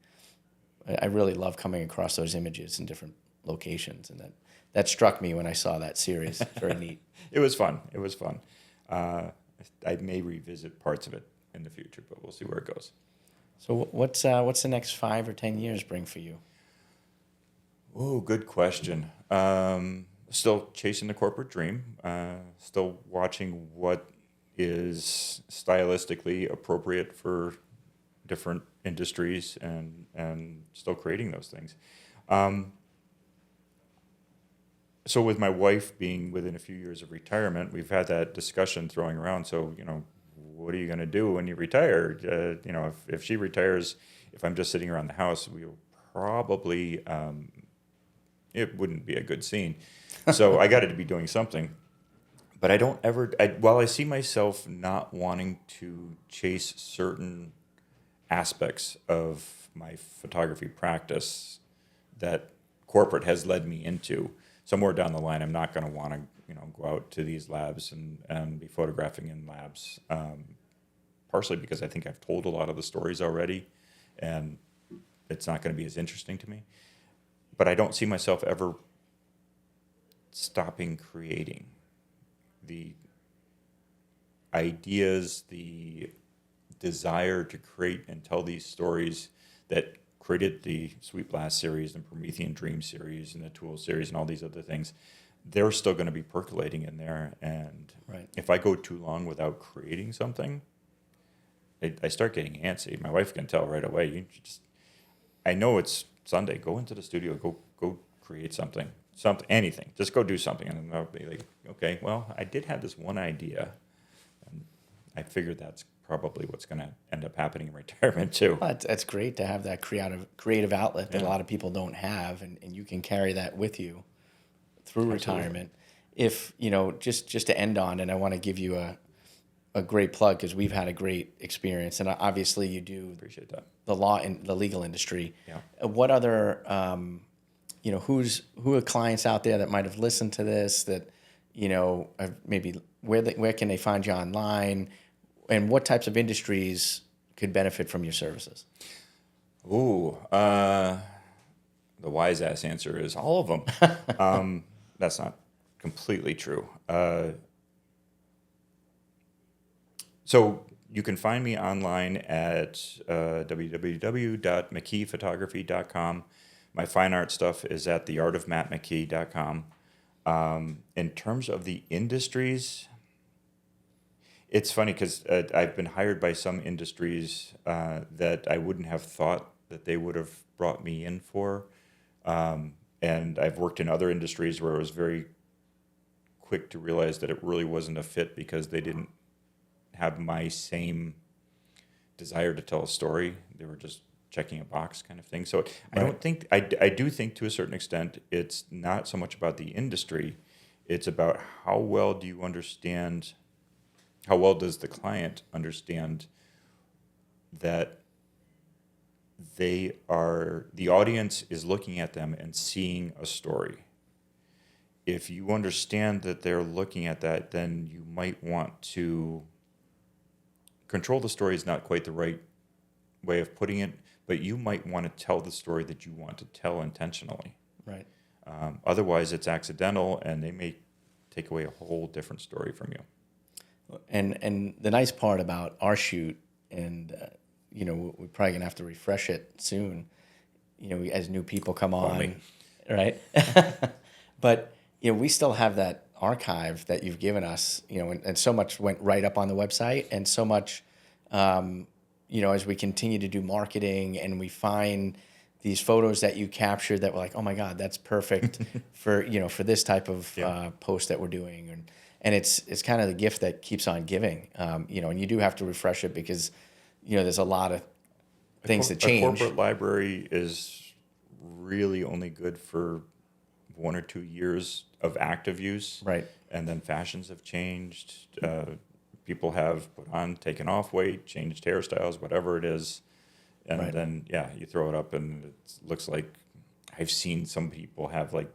I really love coming across those images in different locations, and that struck me when I saw that series. Very neat. It was fun. I may revisit parts of it in the future, but we'll see where it goes. So what's the next 5 or 10 years bring for you? Oh, good question. Still chasing the corporate dream. Still watching what is stylistically appropriate for different industries, and still creating those things. So with my wife being within a few years of retirement, we've had that discussion throwing around. So, what are you going to do when you retire? If she retires, if I'm just sitting around the house, we'll probably, it wouldn't be a good scene. So I got to be doing something. But I don't ever, while I see myself not wanting to chase certain aspects of my photography practice that corporate has led me into. Somewhere down the line, I'm not going to want to, go out to these labs and be photographing in labs. Partially because I think I've told a lot of the stories already, and it's not going to be as interesting to me. But I don't see myself ever stopping creating. The ideas, the desire to create and tell these stories that created the Sweet Blast series and Promethean Dream series and the Tool series and all these other things, they're still going to be percolating in there. And if I go too long without creating something, I start getting antsy. My wife can tell right away. I know it's Sunday. Go into the studio. Go create something, anything. Just go do something. And I'll be like, okay, well, I did have this one idea, and I figured that's probably what's going to end up happening in retirement too. Well, that's great to have that creative outlet that a lot of people don't have, and you can carry that with you through retirement. If just to end on, and I want to give you a great plug because we've had a great experience, and obviously you do Appreciate that. the law in the legal industry. Yeah. What other who are clients out there that might have listened to this that have maybe where can they find you online, and what types of industries could benefit from your services? Ooh, the wise ass answer is all of them. That's not completely true. So you can find me online at www.mckeephotography.com. My fine art stuff is at theartofmattmckee.com. In terms of the industries, it's funny because I've been hired by some industries that I wouldn't have thought that they would have brought me in for. And I've worked in other industries where I was very quick to realize that it really wasn't a fit because they didn't have my same desire to tell a story. They were just checking a box kind of thing. So I don't think, I do think to a certain extent, it's not so much about the industry. It's about how well do you understand, how well does the client understand that the audience is looking at them and seeing a story. If you understand that they're looking at that, then you might want to control the story is not quite the right way of putting it, but you might want to tell the story that you want to tell intentionally. Right. Otherwise, it's accidental, and they may take away a whole different story from you. And the nice part about our shoot, and we're probably gonna have to refresh it soon, as new people come on, right? But we still have that archive that you've given us, and so much went right up on the website, and so much, as we continue to do marketing and we find these photos that you captured that were like, oh my God, that's perfect for this type of post that we're doing, and it's kind of the gift that keeps on giving, and you do have to refresh it because there's a lot of things that change. A corporate library is really only good for 1 or 2 years of active use. Right. And then fashions have changed. People have put on, taken off weight, changed hairstyles, whatever it is. And then, you throw it up and it looks like, I've seen some people have like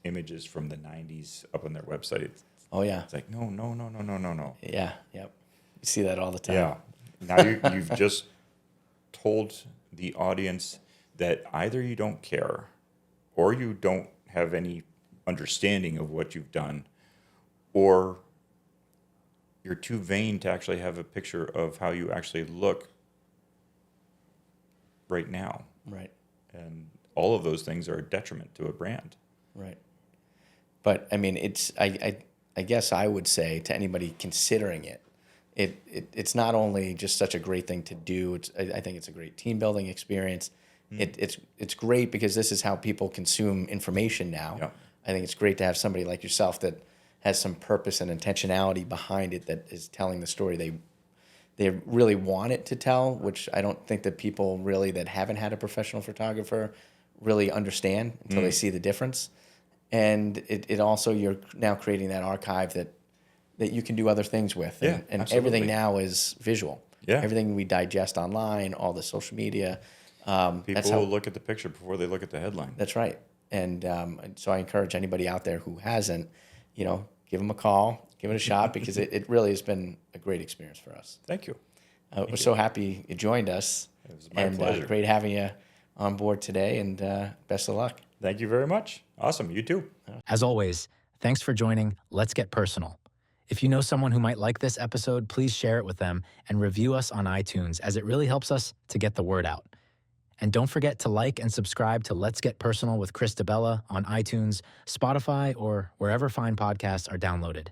images from the 90s up on their website. Oh, yeah. It's like, no. Yeah, yep. You see that all the time. Yeah. Now you've just told the audience that either you don't care or you don't have any understanding of what you've done, or you're too vain to actually have a picture of how you actually look right now. Right. And all of those things are a detriment to a brand. Right. But I mean, I guess I would say to anybody considering it's not only just such a great thing to do. I think it's a great team building experience. It's great because this is how people consume information now. Yeah. I think it's great to have somebody like yourself that has some purpose and intentionality behind it, that is telling the story they really want it to tell, which I don't think that people really that haven't had a professional photographer really understand until they see the difference. And it also, you're now creating that archive that you can do other things with. Yeah, and absolutely. everything now is visual. Yeah. Everything we digest online, all the social media. People will look at the picture before they look at the headline. That's right. And so I encourage anybody out there who hasn't, give them a call, give it a shot, because it really has been a great experience for us. Thank you. We're so happy you joined us. It was my pleasure. Great having you on board today, and best of luck. Thank you very much. Awesome. You too. As always, thanks for joining Let's Get Personal. If you know someone who might like this episode, please share it with them and review us on iTunes, as it really helps us to get the word out. And don't forget to like and subscribe to Let's Get Personal with Chris DiBella on iTunes, Spotify, or wherever fine podcasts are downloaded.